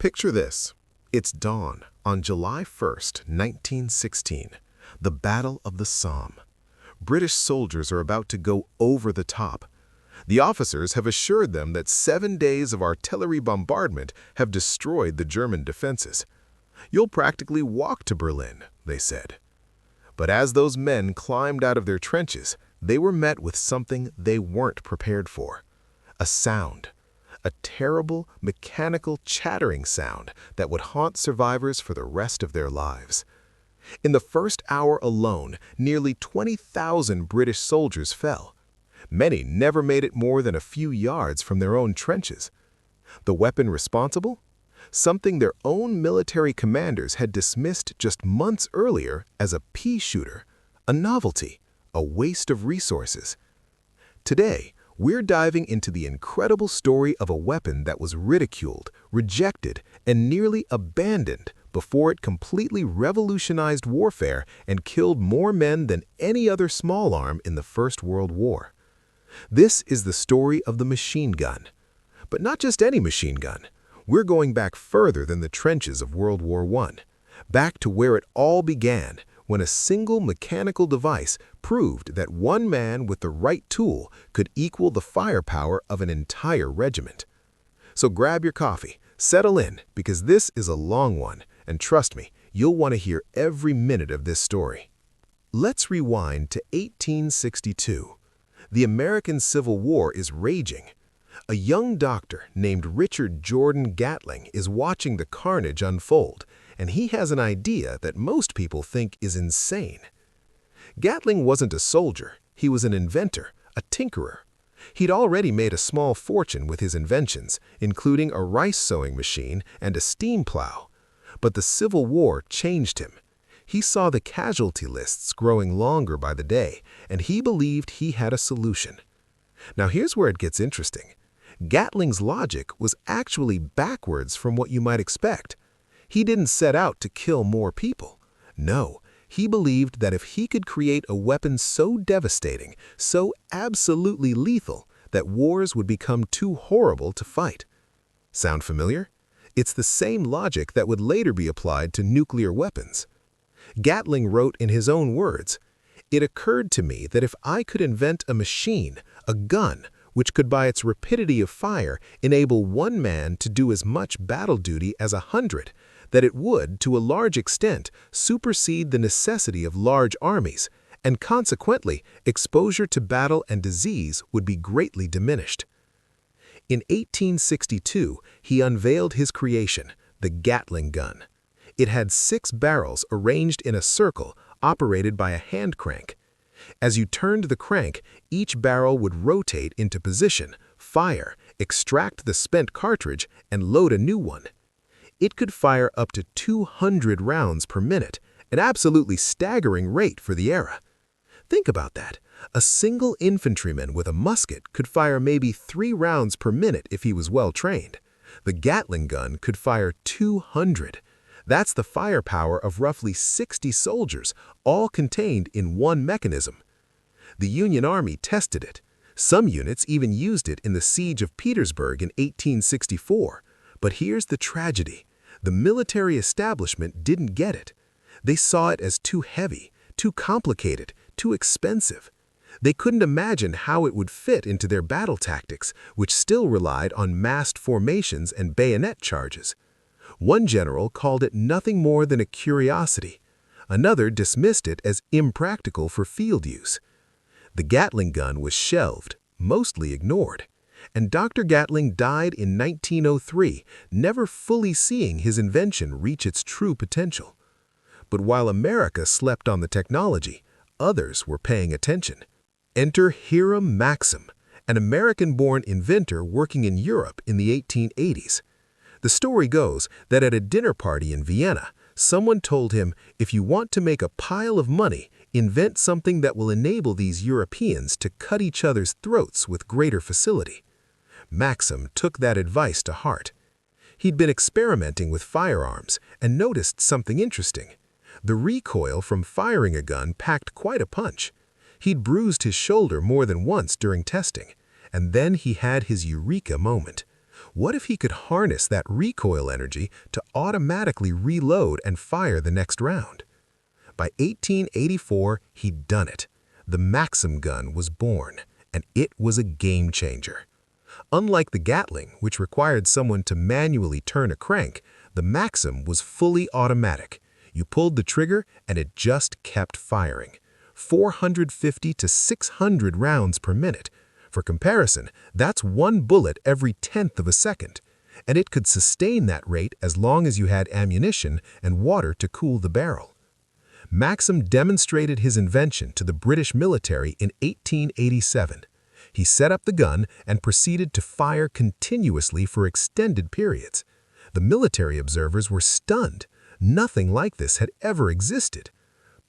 Picture this. It's dawn on July 1st, 1916, the Battle of the Somme. British soldiers are about to go over the top. The officers have assured them that 7 days of artillery bombardment have destroyed the German defenses. You'll practically walk to Berlin, they said. But as those men climbed out of their trenches, they were met with something they weren't prepared for. A sound. A terrible, mechanical chattering sound that would haunt survivors for the rest of their lives. In the first hour alone, nearly 20,000 British soldiers fell. Many never made it more than a few yards from their own trenches. The weapon responsible? Something their own military commanders had dismissed just months earlier as a pea shooter, a novelty, a waste of resources. Today, we're diving into the incredible story of a weapon that was ridiculed, rejected, and nearly abandoned before it completely revolutionized warfare and killed more men than any other small arm in the First World War. This is the story of the machine gun. But not just any machine gun. We're going back further than the trenches of World War I, back to where it all began, when a single mechanical device proved that one man with the right tool could equal the firepower of an entire regiment. So grab your coffee, settle in, because this is a long one, and trust me, you'll want to hear every minute of this story. Let's rewind to 1862. The American Civil War is raging. A young doctor named Richard Gatling is watching the carnage unfold, and he has an idea that most people think is insane. Gatling wasn't a soldier, he was an inventor, a tinkerer. He'd already made a small fortune with his inventions, including a rice sewing machine and a steam plow. But the Civil War changed him. He saw the casualty lists growing longer by the day, and he believed he had a solution. Now here's where it gets interesting. Gatling's logic was actually backwards from what you might expect. He didn't set out to kill more people. No, he believed that if he could create a weapon so devastating, so absolutely lethal, that wars would become too horrible to fight. Sound familiar? It's the same logic that would later be applied to nuclear weapons. Gatling wrote in his own words, "It occurred to me that if I could invent a machine, a gun, which could by its rapidity of fire enable one man to do as much battle duty as 100, that it would, to a large extent, supersede the necessity of large armies, and consequently, exposure to battle and disease would be greatly diminished." In 1862, he unveiled his creation, the Gatling gun. It had 6 barrels arranged in a circle, operated by a hand crank. As you turned the crank, each barrel would rotate into position, fire, extract the spent cartridge, and load a new one. It could fire up to 200 rounds per minute, an absolutely staggering rate for the era. Think about that. A single infantryman with a musket could fire maybe 3 rounds per minute if he was well trained. The Gatling gun could fire 200. That's the firepower of roughly 60 soldiers, all contained in one mechanism. The Union Army tested it. Some units even used it in the Siege of Petersburg in 1864. But here's the tragedy. The military establishment didn't get it. They saw it as too heavy, too complicated, too expensive. They couldn't imagine how it would fit into their battle tactics, which still relied on massed formations and bayonet charges. One general called it nothing more than a curiosity. Another dismissed it as impractical for field use. The Gatling gun was shelved, mostly ignored, and Dr. Gatling died in 1903, never fully seeing his invention reach its true potential. But while America slept on the technology, others were paying attention. Enter Hiram Maxim, an American-born inventor working in Europe in the 1880s. The story goes that at a dinner party in Vienna, someone told him, "If you want to make a pile of money, invent something that will enable these Europeans to cut each other's throats with greater facility." Maxim took that advice to heart. He'd been experimenting with firearms and noticed something interesting. The recoil from firing a gun packed quite a punch. He'd bruised his shoulder more than once during testing, and then he had his eureka moment. What if he could harness that recoil energy to automatically reload and fire the next round? By 1884, he'd done it. The Maxim gun was born, and it was a game changer. Unlike the Gatling, which required someone to manually turn a crank, the Maxim was fully automatic. You pulled the trigger, and it just kept firing. 450 to 600 rounds per minute. For comparison, that's one bullet every tenth of a second. And it could sustain that rate as long as you had ammunition and water to cool the barrel. Maxim demonstrated his invention to the British military in 1887. He set up the gun and proceeded to fire continuously for extended periods. The military observers were stunned. Nothing like this had ever existed.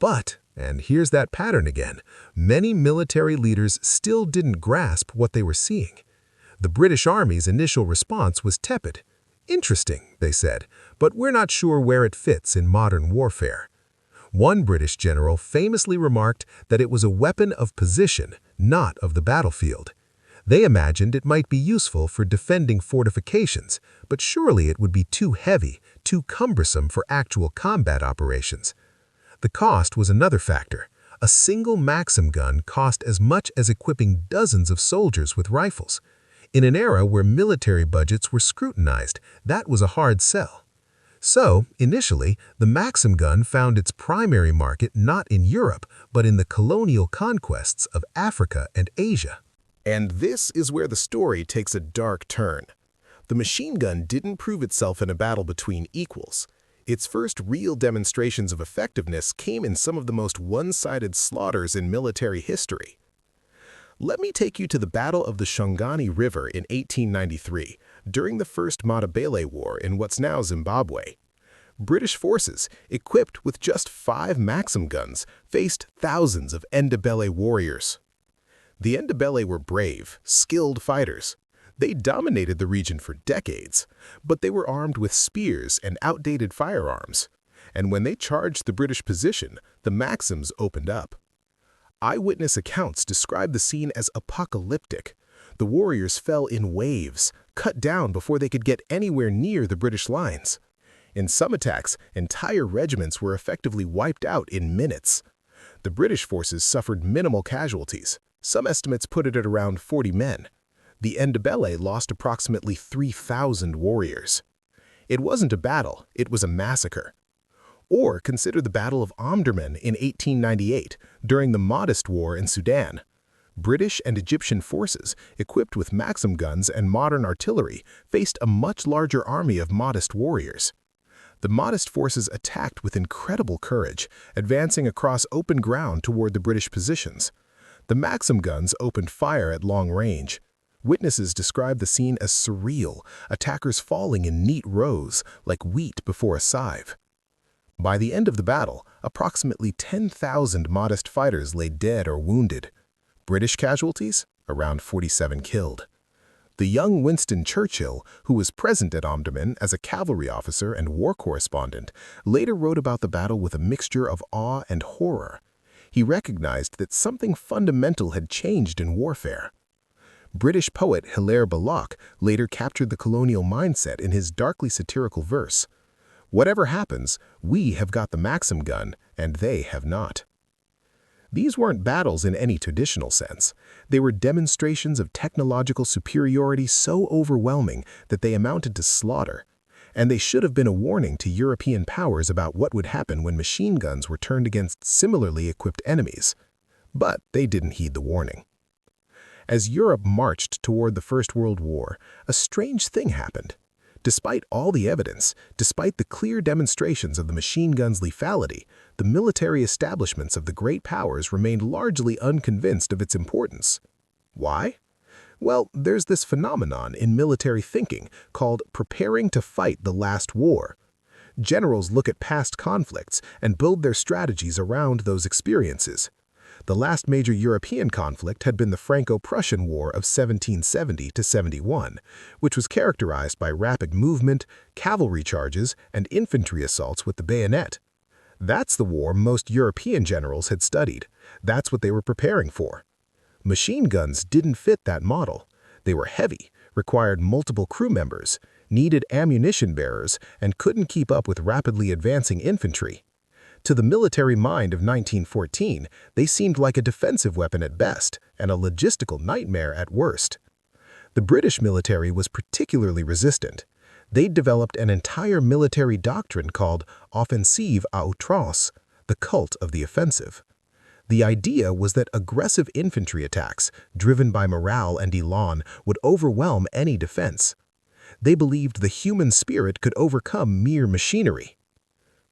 But, and here's that pattern again, many military leaders still didn't grasp what they were seeing. The British Army's initial response was tepid. "Interesting," they said, "but we're not sure where it fits in modern warfare." One British general famously remarked that it was a weapon of position, not of the battlefield. They imagined it might be useful for defending fortifications, but surely it would be too heavy, too cumbersome for actual combat operations. The cost was another factor. A single Maxim gun cost as much as equipping dozens of soldiers with rifles. In an era where military budgets were scrutinized, that was a hard sell. So, initially, the Maxim gun found its primary market not in Europe, but in the colonial conquests of Africa and Asia. And this is where the story takes a dark turn. The machine gun didn't prove itself in a battle between equals. Its first real demonstrations of effectiveness came in some of the most one-sided slaughters in military history. Let me take you to the Battle of the Shangani River in 1893, during the First Matabele War in what's now Zimbabwe. British forces, equipped with just 5 Maxim guns, faced thousands of Ndebele warriors. The Ndebele were brave, skilled fighters. They dominated the region for decades, but they were armed with spears and outdated firearms. And when they charged the British position, the Maxims opened up. Eyewitness accounts describe the scene as apocalyptic. The warriors fell in waves, cut down before they could get anywhere near the British lines. In some attacks, entire regiments were effectively wiped out in minutes. The British forces suffered minimal casualties. Some estimates put it at around 40 men. The Ndebele lost approximately 3,000 warriors. It wasn't a battle, it was a massacre. Or consider the Battle of Omdurman in 1898, during the Mahdist War in Sudan. British and Egyptian forces, equipped with Maxim guns and modern artillery, faced a much larger army of Mahdist warriors. The Mahdist forces attacked with incredible courage, advancing across open ground toward the British positions. The Maxim guns opened fire at long range. Witnesses describe the scene as surreal, attackers falling in neat rows, like wheat before a scythe. By the end of the battle, approximately 10,000 Mahdist fighters lay dead or wounded. British casualties? Around 47 killed. The young Winston Churchill, who was present at Omdurman as a cavalry officer and war correspondent, later wrote about the battle with a mixture of awe and horror. He recognized that something fundamental had changed in warfare. British poet Hilaire Belloc later captured the colonial mindset in his darkly satirical verse. "Whatever happens, we have got the Maxim gun, and they have not." These weren't battles in any traditional sense. They were demonstrations of technological superiority so overwhelming that they amounted to slaughter. And they should have been a warning to European powers about what would happen when machine guns were turned against similarly equipped enemies. But they didn't heed the warning. As Europe marched toward the First World War, a strange thing happened. Despite all the evidence, despite the clear demonstrations of the machine gun's lethality, the military establishments of the great powers remained largely unconvinced of its importance. Why? Well, there's this phenomenon in military thinking called preparing to fight the last war. Generals look at past conflicts and build their strategies around those experiences. The last major European conflict had been the Franco-Prussian War of 1770 to 71, which was characterized by rapid movement, cavalry charges, and infantry assaults with the bayonet. That's the war most European generals had studied. That's what they were preparing for. Machine guns didn't fit that model. They were heavy, required multiple crew members, needed ammunition bearers, and couldn't keep up with rapidly advancing infantry. To the military mind of 1914, they seemed like a defensive weapon at best and a logistical nightmare at worst. The British military was particularly resistant. They'd developed an entire military doctrine called offensive à outrance, the cult of the offensive. The idea was that aggressive infantry attacks, driven by morale and elan, would overwhelm any defense. They believed the human spirit could overcome mere machinery.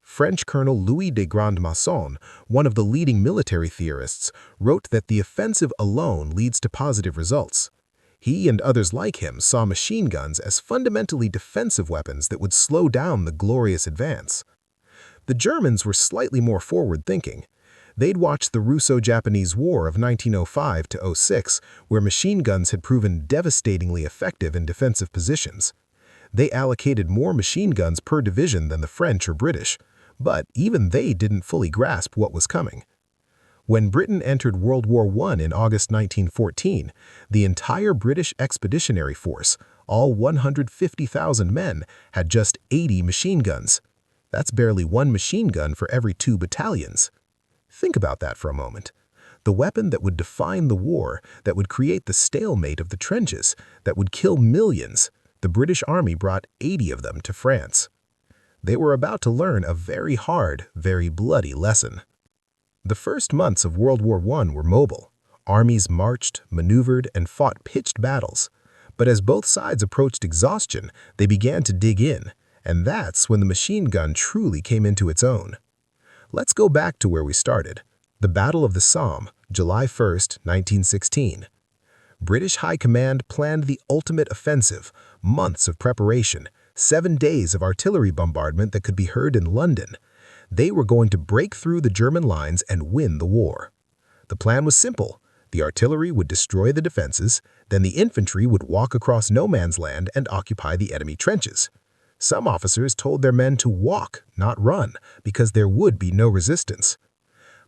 French Colonel Louis de Grandmaison, one of the leading military theorists, wrote that the offensive alone leads to positive results. He and others like him saw machine guns as fundamentally defensive weapons that would slow down the glorious advance. The Germans were slightly more forward-thinking. They'd watched the Russo-Japanese War of 1905 to 06, where machine guns had proven devastatingly effective in defensive positions. They allocated more machine guns per division than the French or British, but even they didn't fully grasp what was coming. When Britain entered World War I in August 1914, the entire British Expeditionary Force, all 150,000 men, had just 80 machine guns. That's barely one machine gun for every 2 battalions. Think about that for a moment. The weapon that would define the war, that would create the stalemate of the trenches, that would kill millions, the British Army brought 80 of them to France. They were about to learn a very hard, very bloody lesson. The first months of World War I were mobile. Armies marched, maneuvered, and fought pitched battles. But as both sides approached exhaustion, they began to dig in, and that's when the machine gun truly came into its own. Let's go back to where we started. The Battle of the Somme, July 1, 1916. British High Command planned the ultimate offensive, months of preparation, 7 days of artillery bombardment that could be heard in London. They were going to break through the German lines and win the war. The plan was simple. The artillery would destroy the defenses, then the infantry would walk across no man's land and occupy the enemy trenches. Some officers told their men to walk, not run, because there would be no resistance.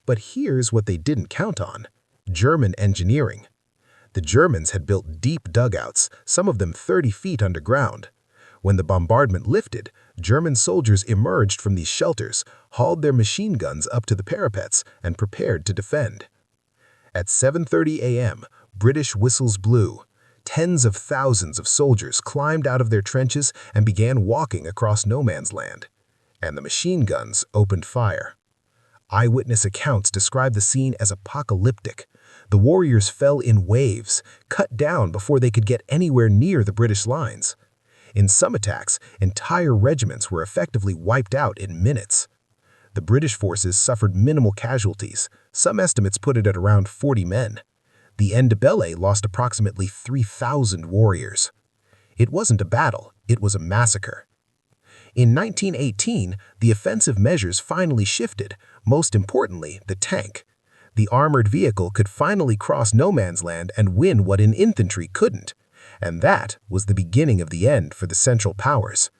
But here's what they didn't count on: German engineering. The Germans had built deep dugouts, some of them 30 feet underground. When the bombardment lifted, German soldiers emerged from these shelters, hauled their machine guns up to the parapets, and prepared to defend. At 7:30 a.m., British whistles blew. Tens of thousands of soldiers climbed out of their trenches and began walking across no man's land. And the machine guns opened fire. Eyewitness accounts describe the scene as apocalyptic. The warriors fell in waves, cut down before they could get anywhere near the British lines. In some attacks, entire regiments were effectively wiped out in minutes. The British forces suffered minimal casualties. Some estimates put it at around 40 men. The Ndebele lost approximately 3,000 warriors. It wasn't a battle, it was a massacre. In 1918, the offensive measures finally shifted, most importantly, the tank. The armored vehicle could finally cross no man's land and win what an infantry couldn't. And that was the beginning of the end for the Central Powers.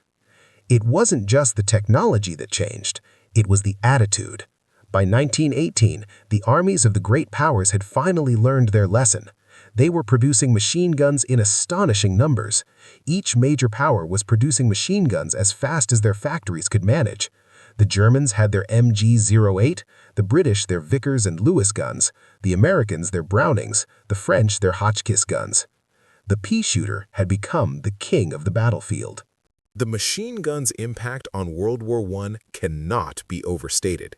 It wasn't just the technology that changed, it was the attitude. By 1918, the armies of the great powers had finally learned their lesson. They were producing machine guns in astonishing numbers. Each major power was producing machine guns as fast as their factories could manage. The Germans had their MG-08, the British their Vickers and Lewis guns, the Americans their Brownings, the French their Hotchkiss guns. The pea shooter had become the king of the battlefield. The machine gun's impact on World War I cannot be overstated.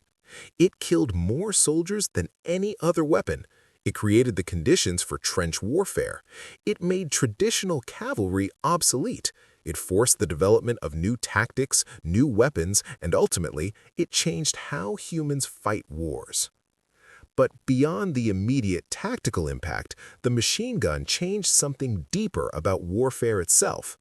It killed more soldiers than any other weapon. It created the conditions for trench warfare. It made traditional cavalry obsolete. It forced the development of new tactics, new weapons, and ultimately, it changed how humans fight wars. But beyond the immediate tactical impact, the machine gun changed something deeper about warfare itself.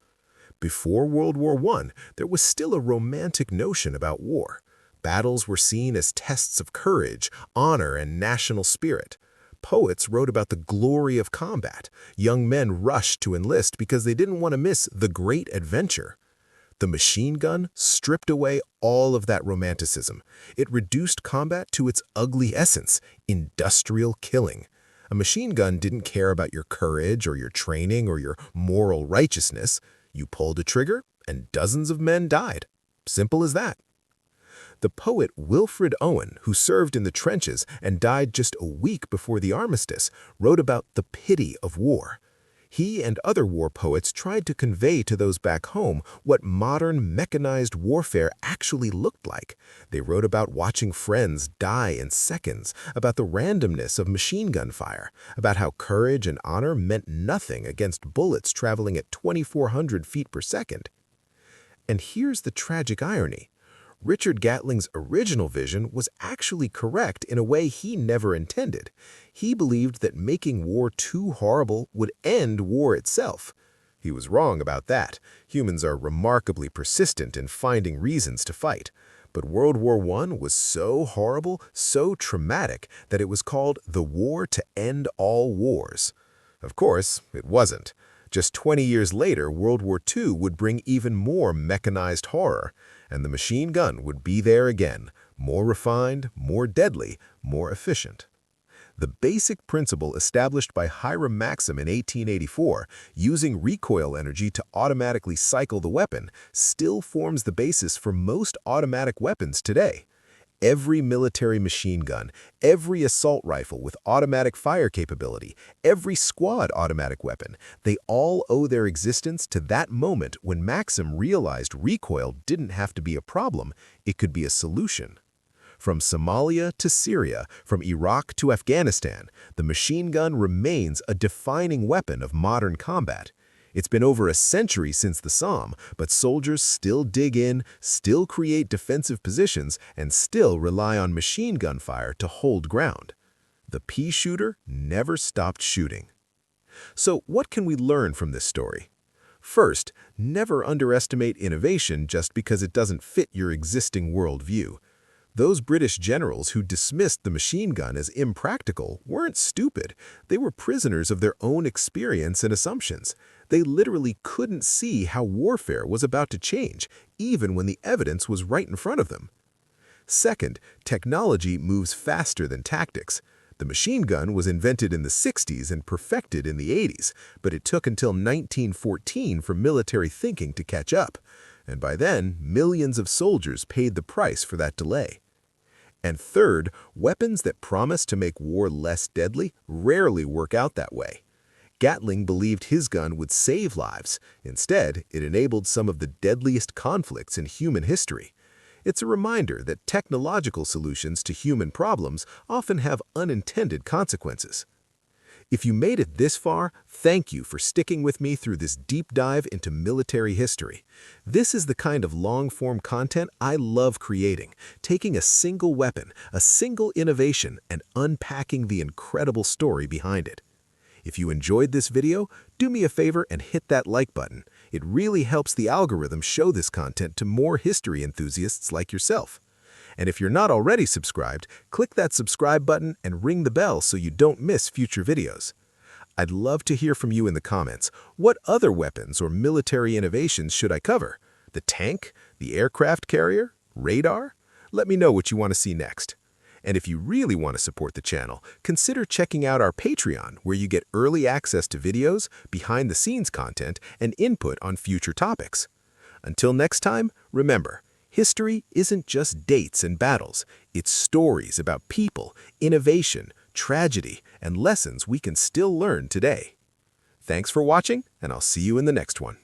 Before World War I, there was still a romantic notion about war. Battles were seen as tests of courage, honor, and national spirit. Poets wrote about the glory of combat. Young men rushed to enlist because they didn't want to miss the great adventure. The machine gun stripped away all of that romanticism. It reduced combat to its ugly essence, industrial killing. A machine gun didn't care about your courage or your training or your moral righteousness. You pulled a trigger, and dozens of men died. Simple as that. The poet Wilfred Owen, who served in the trenches and died just a week before the armistice, wrote about the pity of war. He and other war poets tried to convey to those back home what modern mechanized warfare actually looked like. They wrote about watching friends die in seconds, about the randomness of machine gun fire, about how courage and honor meant nothing against bullets traveling at 2,400 feet per second. And here's the tragic irony. Richard Gatling's original vision was actually correct in a way he never intended. He believed that making war too horrible would end war itself. He was wrong about that. Humans are remarkably persistent in finding reasons to fight. But World War I was so horrible, so traumatic, that it was called the war to end all wars. Of course, it wasn't. Just 20 years later, World War II would bring even more mechanized horror, and the machine gun would be there again, more refined, more deadly, more efficient. The basic principle established by Hiram Maxim in 1884, using recoil energy to automatically cycle the weapon, still forms the basis for most automatic weapons today. Every military machine gun, every assault rifle with automatic fire capability, every squad automatic weapon, they all owe their existence to that moment when Maxim realized recoil didn't have to be a problem, it could be a solution. From Somalia to Syria, from Iraq to Afghanistan, the machine gun remains a defining weapon of modern combat. It's been over a century since the Somme, but soldiers still dig in, still create defensive positions, and still rely on machine gun fire to hold ground. The pea shooter never stopped shooting. So what can we learn from this story? First, never underestimate innovation just because it doesn't fit your existing worldview. Those British generals who dismissed the machine gun as impractical weren't stupid. They were prisoners of their own experience and assumptions. They literally couldn't see how warfare was about to change, even when the evidence was right in front of them. Second, technology moves faster than tactics. The machine gun was invented in the 60s and perfected in the 80s, but it took until 1914 for military thinking to catch up. And by then, millions of soldiers paid the price for that delay. And third, weapons that promise to make war less deadly rarely work out that way. Gatling believed his gun would save lives. Instead, it enabled some of the deadliest conflicts in human history. It's a reminder that technological solutions to human problems often have unintended consequences. If you made it this far, thank you for sticking with me through this deep dive into military history. This is the kind of long-form content I love creating, taking a single weapon, a single innovation, and unpacking the incredible story behind it. If you enjoyed this video, do me a favor and hit that like button. It really helps the algorithm show this content to more history enthusiasts like yourself. And if you're not already subscribed, click that subscribe button and ring the bell so you don't miss future videos. I'd love to hear from you in the comments. What other weapons or military innovations should I cover? The tank? The aircraft carrier? Radar? Let me know what you want to see next. And if you really want to support the channel, consider checking out our Patreon, where you get early access to videos, behind-the-scenes content, and input on future topics. Until next time, remember, history isn't just dates and battles. It's stories about people, innovation, tragedy, and lessons we can still learn today. Thanks for watching, and I'll see you in the next one.